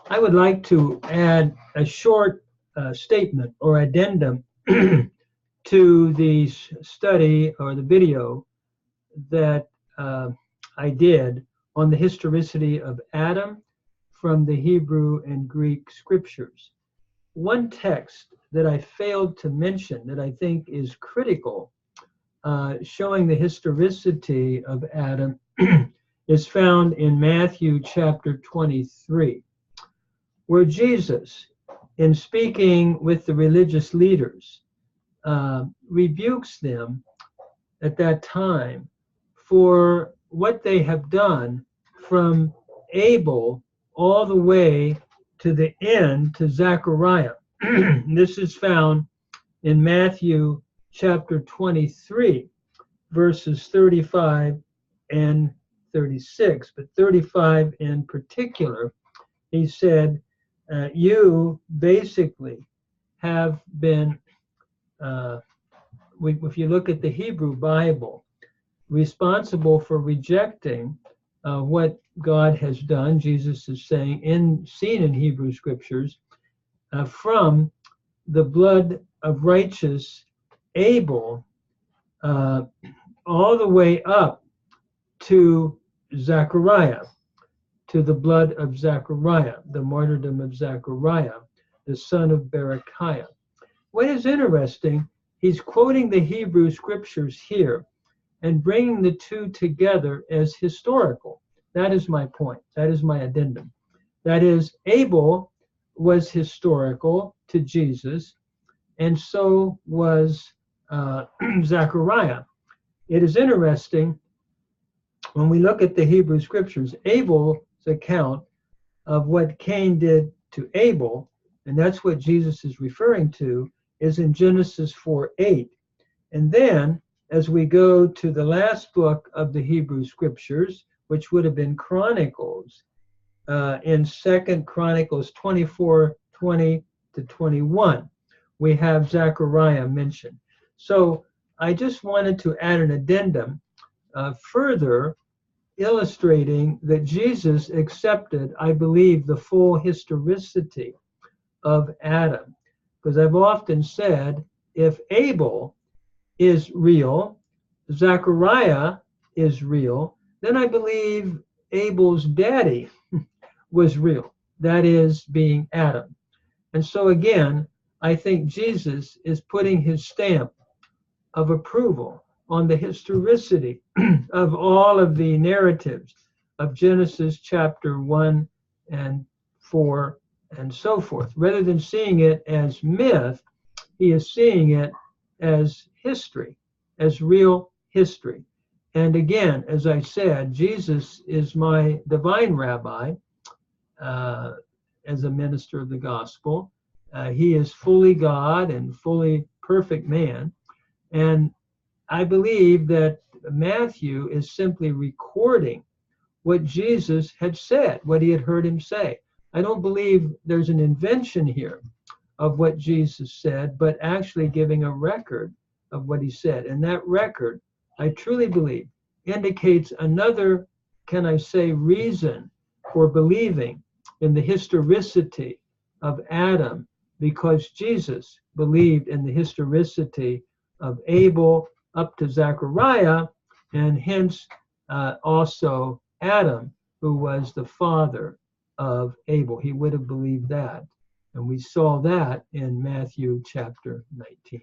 I would like to add a short statement or addendum to the study or the video that I did on the historicity of Adam from the Hebrew and Greek scriptures. One text that I failed to mention that I think is critical, showing the historicity of Adam, is found in Matthew chapter 23, where Jesus, in speaking with the religious leaders, rebukes them at that time for what they have done from Abel all the way to the end to Zachariah. This is found in Matthew chapter 23, verses 35 and 36. But 35 in particular, he said, you basically have been, if you look at the Hebrew Bible, responsible for rejecting what God has done. Jesus is saying, seen in Hebrew scriptures, from the blood of righteous Abel all the way up to Zachariah, to the blood of Zachariah, the martyrdom of Zachariah, the son of Berechiah. What is interesting, he's quoting the Hebrew scriptures here and bringing the two together as historical. That is my point. That is my addendum. That is, Abel was historical to Jesus, and so was Zachariah. It is interesting, when we look at the Hebrew scriptures, Abel's account of what Cain did to Abel, and that's what Jesus is referring to, is in Genesis 4:8. And then, as we go to the last book of the Hebrew scriptures, which would have been Chronicles, in 2 Chronicles 24:20 to 21, we have Zechariah mentioned. So I just wanted to add an addendum further illustrating that Jesus accepted, I believe, the full historicity of Adam. Because I've often said, if Abel is real, Zechariah is real, then I believe Abel's daddy was real, that is, being Adam. And so again, I think Jesus is putting his stamp of approval on the historicity of all of the narratives of Genesis chapter 1 and 4 and so forth. Rather than seeing it as myth, he is seeing it as history, as real history. And again, as I said, Jesus is my divine rabbi as a minister of the gospel. He is fully God and fully perfect man. And I believe that Matthew is simply recording what Jesus had said, what he had heard him say. I don't believe there's an invention here of what Jesus said, but actually giving a record of what he said. And that record, I truly believe, indicates another, can I say, reason for believing in the historicity of Adam, because Jesus believed in the historicity of Abel up to Zechariah, and hence also Adam, who was the father of Abel. He would have believed that. And we saw that in Matthew chapter 19.